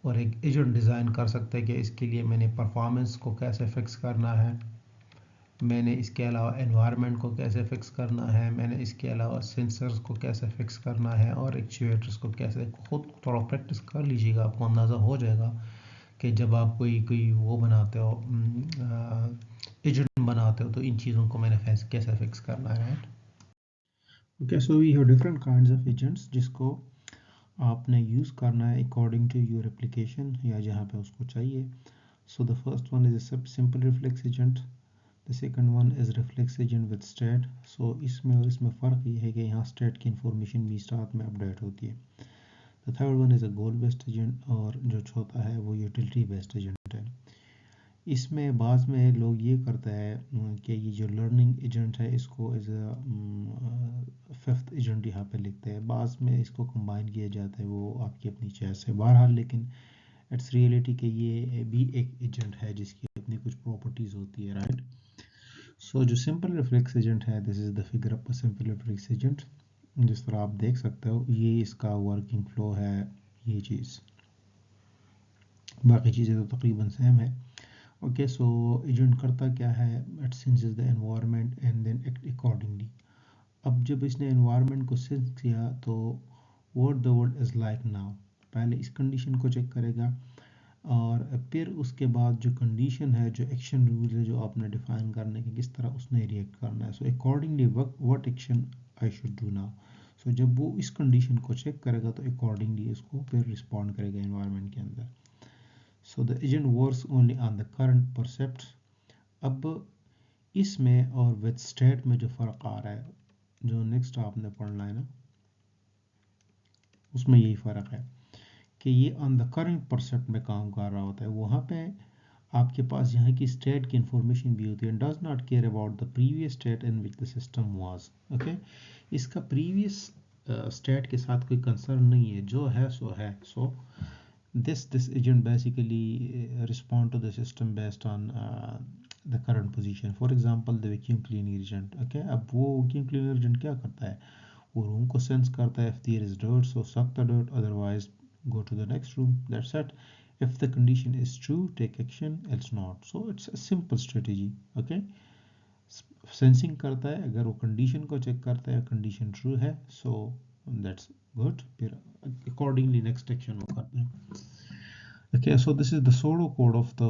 और एक एजेंट डिज़ाइन कर सकते हैं कि इसके लिए मैंने परफॉर्मेंस को कैसे फ़िक्स करना है, मैंने इसके अलावा एनवायरनमेंट को कैसे फ़िक्स करना है, मैंने इसके अलावा सेंसर्स को कैसे फ़िक्स करना है और एक्चुएटर्स को कैसे। खुद थोड़ा प्रैक्टिस कर लीजिएगा, आपको अंदाज़ा हो जाएगा कि जब आप कोई कोई वो बनाते हो, एजेंट बनाते हो, तो इन चीज़ों को मैंने कैसे फ़िक्स करना है, right. Okay, so we have different kinds of agents जिसको आपने यूज़ करना है अकॉर्डिंग टू योर एप्लीकेशन या जहाँ पे उसको चाहिए। So the first one is a simple reflex agent, the second one is reflex agent with state. So इसमें और इसमें फ़र्क ये है कि यहाँ स्टेट की इंफॉर्मेशन भी साथ में अपडेट होती है। The third one is a goal based agent, और जो चौथा है वो यूटिलिटी बेस्ड एजेंट है। इसमें बाद में लोग ये करते हैं कि ये जो लर्निंग एजेंट है इसको एज अ फिफ्थ एजेंट यहाँ पे लिखते हैं, बाद में इसको कंबाइन किया जाता है, वो आपकी अपनी चॉइस है बहरहाल, लेकिन इट्स रियलिटी कि ये भी एक एजेंट है जिसकी अपनी कुछ प्रॉपर्टीज़ होती है, राइट। सो जो सिंपल रिफ्लेक्स एजेंट है, this is the figure of a simple reflex agent. जिस तरह आप देख सकते हो ये इसका वर्किंग फ्लो है, ये चीज़, बाकी चीज़ें तो तकरीबन सेम है। ओके, सो एजेंट करता क्या है, it senses the environment and then act accordingly. अब जब इसने एनवायरनमेंट को सेंस किया तो what the world is like now, पहले इस कंडीशन को चेक करेगा और फिर उसके बाद जो कंडीशन है, जो एक्शन रूल है जो आपने डिफाइन करने के, किस तरह उसने रिएक्ट करना है। So accordingly what action I should do now. So जब वो इस कंडीशन को चेक करेगा तो अकॉर्डिंगली उसको फिर रिस्पॉन्ड करेगा एनवायरनमेंट के अंदर। So the agent works only on the current percept. अब इसमें और विद स्टेट में जो फ़र्क आ रहा है, जो नेक्स्ट आपने पढ़ना है ना, उसमें यही फ़र्क है कि ये ऑन द करंट परसेप्ट में काम कर रहा होता है। वहाँ पे आपके पास यहाँ की स्टेट की इंफॉर्मेशन भी होती है, does not care about the previous state in which the system was. Okay, इसका प्रीवियस स्टेट के साथ कोई कंसर्न नहीं है, जो है सो है। सो this agent basically respond to the system based on the current position. For example, the vacuum cleaner agent, okay, अब वो vacuum cleaner agent क्या करता है, वो रूम को सेंस करता है, if there is dirt so suck the dirt, otherwise go to the next room, that's it. If the condition is true, take action, else not. So it's a simple strategy, okay. Sensing करता है, अगर वो condition को check करता है, condition true है, so that's good, फिर accordingly next action वो करते हैं। Okay, so this is the pseudo code of the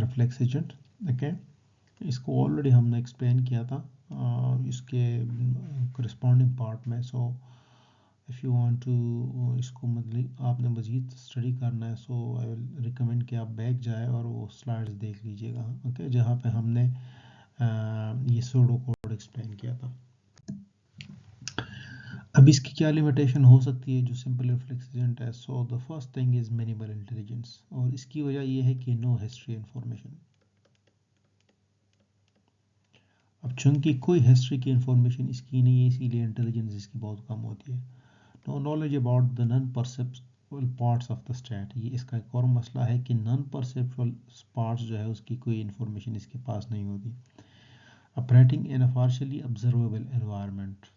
reflex agent. Okay, इसको ऑलरेडी हमने एक्सप्लेन किया था इसके करस्पॉन्डिंग पार्ट में। So if you want to इसको मतलब आपने मज़ीद स्टडी करना है, सो आई विल रिकमेंड कि आप बैक जाए और वो स्लाइड्स देख लीजिएगा, ओके, जहाँ पे हमने ये सूडो कोड एक्सप्लेन किया था। अब इसकी क्या लिमिटेशन हो सकती है जो सिंपल रिफ्लेक्स एजेंट है। सो the first thing is minimal intelligence, और इसकी वजह ये है कि नो हिस्ट्री इन्फॉर्मेशन। अब चूंकि कोई हिस्ट्री की इंफॉर्मेशन इसकी नहीं है, इसीलिए इंटेलिजेंस इसकी बहुत कम होती है। No knowledge about the non perceptual parts of the state, ये इसका एक और मसला है कि नॉन परसेप्चुअल पार्ट्स जो है उसकी कोई इन्फॉर्मेशन इसके पास नहीं होती। Operating in a partially observable environment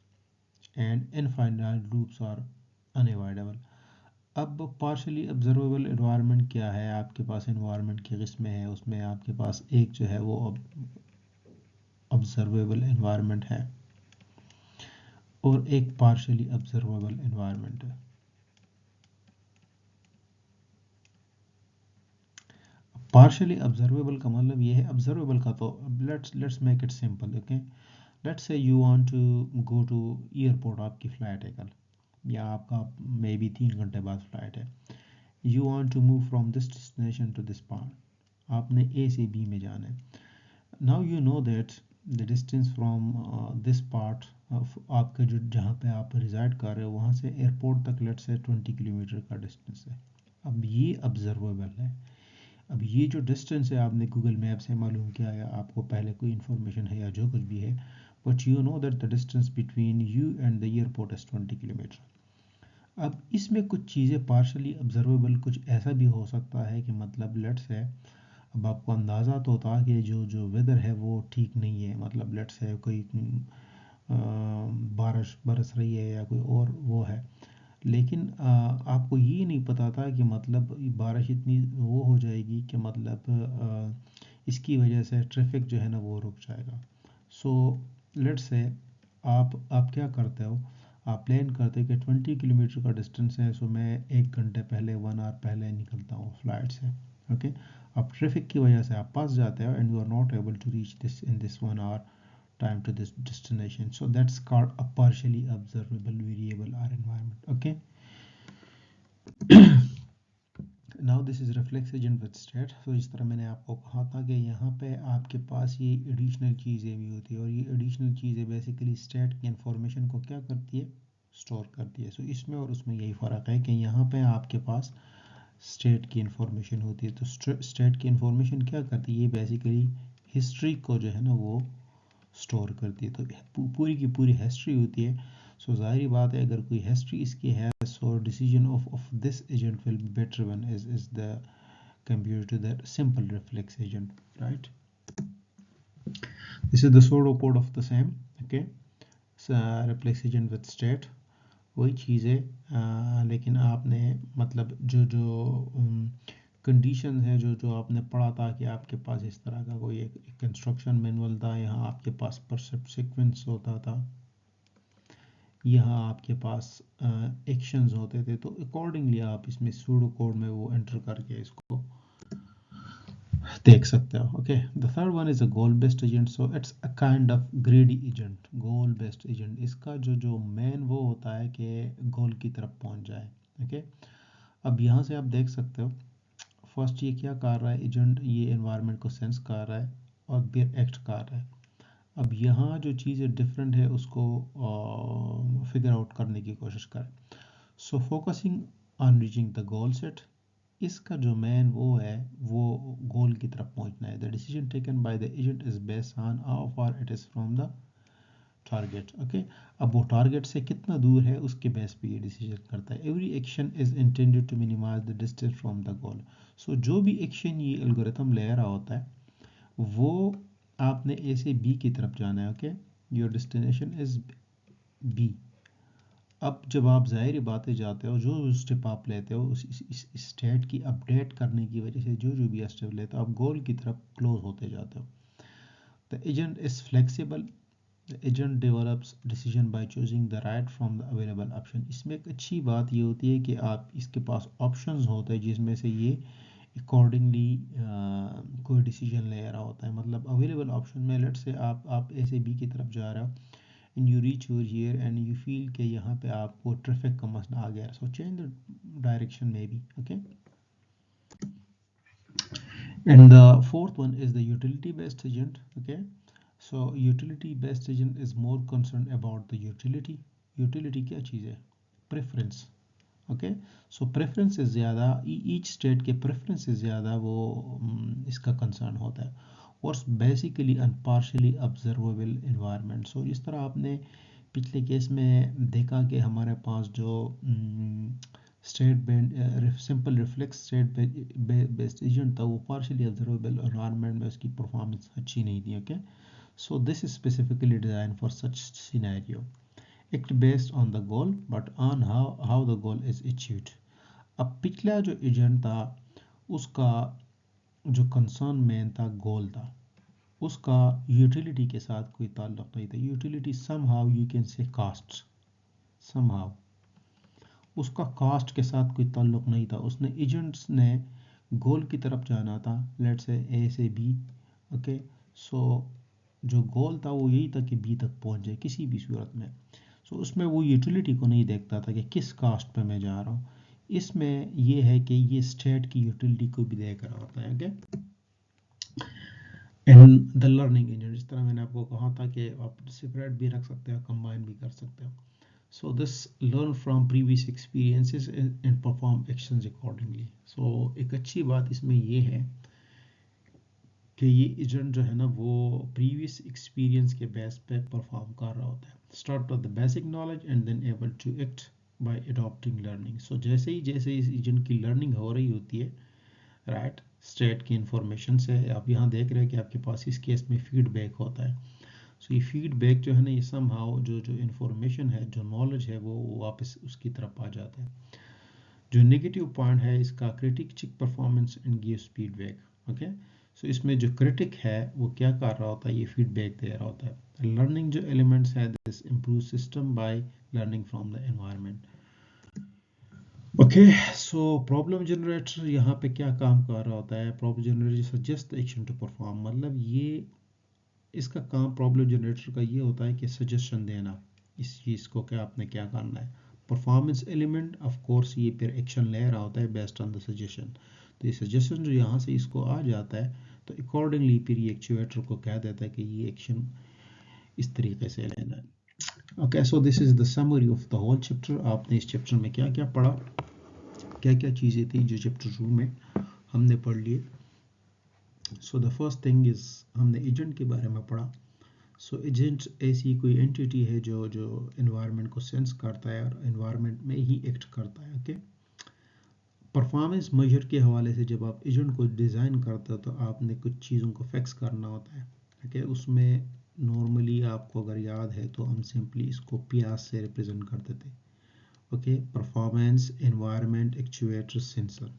and infinite loops are unavoidable. अब पार्शली ऑब्जर्वेबल इन्वायरमेंट क्या है, आपके पास इन्वायरमेंट की किस्में हैं, उसमें आपके पास एक जो है वो ऑब्जर्वेबल इन्वायरमेंट है और एक पार्शली ऑब्जर्वेबल इन्वायरमेंट है। पार्शली ऑब्जर्वेबल का मतलब ये है, ऑब्जर्वेबल का तो let's make it simple. Okay, let's say you want to go to airport, आपकी फ़्लाइट है कल, या आपका मे बी 3 घंटे बाद फ़्लाइट है। You want to move from this destination to this point, आपने ए से बी में जाना है। Now you know that the distance from this part of आपके जो जहाँ पे आप रिजाइड कर रहे हो वहाँ से एयरपोर्ट तक लेट से 20 किलोमीटर का डिस्टेंस है। अब ये ऑब्जर्वेबल है। अब ये जो डिस्टेंस है आपने गूगल मैप से मालूम किया या आपको पहले कोई इन्फॉर्मेशन है या जो कुछ भी है, but you know that the distance between you and the airport is 20 kilometre. अब इसमें कुछ चीज़ें पार्शली ऑब्जर्वेबल, कुछ ऐसा भी हो सकता है कि मतलब लेट्स है, अब आपको अंदाज़ा तो था कि जो जो वेदर है वो ठीक नहीं है, मतलब लेट्स है कोई बारिश बरस रही है या कोई और वो है, लेकिन आपको ये नहीं पता था कि मतलब बारिश इतनी वो हो जाएगी कि मतलब इसकी वजह से ट्रैफिक जो है ना वो रुक जाएगा। सो लेट्स से आप क्या करते हो, आप प्लान करते हो कि 20 किलोमीटर का डिस्टेंस है, सो मैं 1 घंटे पहले 1 आवर पहले निकलता हूँ फ्लाइट से। ओके, अब ट्रैफिक की वजह से आप फंस जाते हो and you are not able to reach this in this 1 hour time to this destination. So that's called a partially observable variable or environment. Okay. Now this is reflex agent with state. So इस तरह मैंने आपको कहा था कि यहाँ पे आपके पास ये एडिशनल चीज़ें भी होती है और ये एडिशनल चीज़ें बेसिकली स्टेट की इंफॉर्मेशन को क्या करती है, स्टोर करती है। सो इसमें और उसमें यही फ़र्क है कि यहाँ पे आपके पास स्टेट की इंफॉर्मेशन होती है। तो स्टेट की इंफॉर्मेशन क्या करती है, ये बेसिकली हिस्ट्री को जो है ना वो स्टोर करती है। तो पूरी की पूरी हिस्ट्री होती है। सो ज़ाहिर बात है अगर कोई हिस्ट्री इसकी है, so decision of this agent will be better one is the compared to that simple reflex agent, right? This is the pseudocode of the same. Okay, so reflex agent with state वही चीज़ है, लेकिन आपने मतलब जो जो condition है जो जो आपने पढ़ा था कि आपके पास इस तरह का कोई एक कंस्ट्रक्शन मैनुअल था, यहाँ आपके पास परसेप्ट सीक्वेंस होता था, यहाँ आपके पास एक्शंस होते थे, तो अकॉर्डिंगली आप इसमें सूडो कोड में वो एंटर करके इसको देख सकते हो। Okay, the third one is a goal based agent. So it's a kind of ग्रेडी agent. Goal based agent, इसका जो जो मेन वो होता है कि गोल की तरफ पहुंच जाए। ओके, अब यहाँ से आप देख सकते हो फर्स्ट ये क्या कर रहा है एजेंट, ये एनवायरनमेंट को सेंस कर रहा है और फिर एक्ट कर रहा है। अब यहाँ जो चीज़ें डिफरेंट है उसको फिगर आउट करने की कोशिश करें। So focusing on reaching the goal set, इसका जो मेन वो है वो गोल की तरफ पहुंचना है। The decision taken by the agent is based on how far it is from the target. Okay, अब वो टारगेट से कितना दूर है उसके बेस पे ये डिसीजन करता है। Every action is intended to minimize the distance from the goal. So जो भी एक्शन ये एल्गोरिथम ले रहा होता है वो आपने ए से बी की तरफ जाना है। Okay, your destination is B. अब जब आप ज़ाहिर बातें जाते हो, जो स्टेप आप लेते हो इस स्टेट की अपडेट करने की वजह से जो जो भी स्टेप लेते हो आप गोल की तरफ क्लोज होते जाते हो। The agent is flexible. The agent develops decision by choosing the right from the available option. इसमें एक अच्छी बात ये होती है कि आप इसके पास ऑप्शंस होते हैं जिसमें से ये अकॉर्डिंगली कोई डिसीजन ले रहा होता है। मतलब अवेलेबल ऑप्शन में लेट से आप ए से बी की तरफ जा रहे हो and you reach over here and you feel कि यहाँ पे आपको ट्रैफिक का मसला आ गया, so change the direction maybe. Okay, and the fourth one is the utility based agent. Okay, so utility based agent is more concerned about the utility क्या चीज़ है, preference. Okay, सो preference से ज़्यादा ईच स्टेट के preference से ज़्यादा वो इसका concern होता है और बेसिकली अनपार्शली ऑब्जर्वेबल इन्वायरमेंट। सो इस तरह आपने पिछले केस में देखा कि हमारे पास जो state simple reflex state based agent था वो पार्शली ऑब्जर्वेबल इन्वायरमेंट में उसकी परफॉर्मेंस अच्छी नहीं थी। Okay, So this is specifically designed for such scenario. Act based on the goal but on how the goal is achieved. अब पिछला जो एजेंट था उसका जो कंसर्न मेन था गोल था, उसका यूटिलिटी के साथ कोई ताल्लुक नहीं था. Utility somehow you can say cost, somehow उसका कास्ट के साथ कोई ताल्लुक नहीं था. उसने एजेंट्स ने गोल की तरफ जाना था, लेट्स से ए से बी. ओके, सो जो गोल था वो यही था कि बी तक पहुंच जाए किसी भी सूरत में. सो उसमें वो यूटिलिटी को नहीं देखता था कि किस कास्ट पे मैं जा रहा हूँ. इसमें ये है कि ये स्टेट की यूटिलिटी को भी देख रहा होता है. Okay, in the learning engine, जिस तरह मैंने आपको कहा था कि आप सेपरेट भी रख सकते हो, कंबाइन भी कर सकते हो. So this learn from previous experiences and perform actions accordingly. So एक अच्छी बात इसमें ये है कि ये एजेंट जो है ना वो प्रीवियस एक्सपीरियंस के बेस पे परफॉर्म कर रहा होता है. Start with the basic knowledge and then able to act by adopting learning. So जैसे ही इस एजेंट की लर्निंग हो रही होती है, राइट, स्टेट की इंफॉर्मेशन से, आप यहाँ देख रहे हैं कि आपके पास इस केस में फीडबैक होता है. सो ये फीडबैक जो है ना, ये समहाउ जो इंफॉर्मेशन है, जो नॉलेज है, वो वापस उसकी तरफ आ जाता है. जो नेगेटिव पॉइंट है इसका, critic check performance and gives feedback. Okay, so इसमें जो क्रिटिक है वो क्या कर रहा होता है, ये फीडबैक दे रहा होता है. लर्निंग जो एलिमेंट्स है, this improve system by learning from the environment. Okay, so problem generator यहाँ पे क्या काम कर रहा होता है. Problem generator suggest action to perform, मतलब ये इसका काम प्रॉब्लम जनरेटर का ये होता है कि सजेशन देना इस चीज़ को कि आपने क्या करना है. परफॉर्मेंस एलिमेंट ऑफ कोर्स ये फिर एक्शन ले रहा होता है बेस्ड ऑन द सजेशन. तो ये सजेशन जो यहाँ से इसको आ जाता है तो अकॉर्डिंगली फिर ये एक्चुएटर को कह देता है कि ये एक्शन इस तरीके से लेना है. Okay, so this is the summary of the whole chapter. आपने इस चैप्टर में क्या क्या पढ़ा, क्या क्या चीज़ें थी जो चैप्टर 2 में हमने पढ़ लिए. सो द फर्स्ट थिंग इज हमने एजेंट के बारे में पढ़ा. सो एजेंट ऐसी कोई एंटिटी है जो एनवायरनमेंट को सेंस करता है और एनवायरनमेंट में ही एक्ट करता है. ओके, परफॉर्मेंस मेजर के हवाले से जब आप एजेंट को डिज़ाइन करते हो तो आपने कुछ चीज़ों को फिक्स करना होता है. ओके, उसमें नॉर्मली आपको अगर याद है तो हम सिंपली इसको पीआस से रिप्रेजेंट करते थे. Okay, performance, environment, actuator, sensor.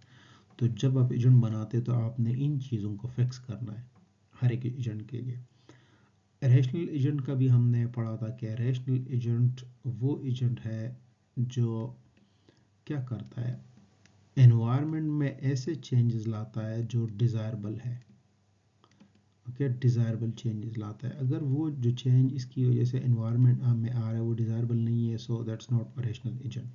तो जब आप एजेंट बनाते तो आपने इन चीज़ों को फिक्स करना है हर एक एजेंट के लिए. रैशनल एजेंट का भी हमने पढ़ा था कि रैशनल एजेंट वो एजेंट है जो क्या करता है, एनवायरनमेंट में ऐसे चेंजेस लाता है जो डिज़ायरेबल है. ओके, डिज़ायरेबल चेंजेस लाता है. अगर वो जो चेंज इसकी वजह से एनवायरनमेंट में आ रहा है वो डिज़ायरेबल नहीं है, so that's not rational agent.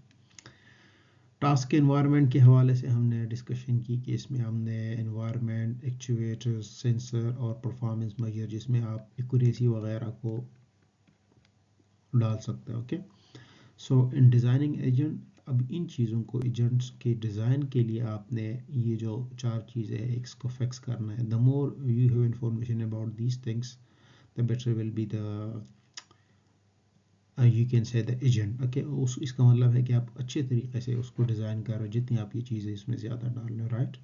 Task के एनवायरनमेंट के हवाले से हमने डिस्कशन की कि इसमें हमने एनवायरनमेंट, एक्चुएटर्स, सेंसर और परफॉर्मेंस मेजर जिसमें आप एक्यूरेसी वगैरह को डाल सकते हैं. ओके, सो इन डिज़ाइनिंग एजेंट, अब इन चीज़ों को एजेंट्स के डिज़ाइन के लिए आपने ये जो 4 चीज़ें हैं इसको फिक्स करना है. The more you have information about these things the better will be the you can से द एजेंट. ओके, इसका मतलब है कि आप अच्छे तरीके से उसको डिज़ाइन कर रहे हो जितनी आप ये चीज़ें इसमें ज़्यादा डाल रहे हो, राइट.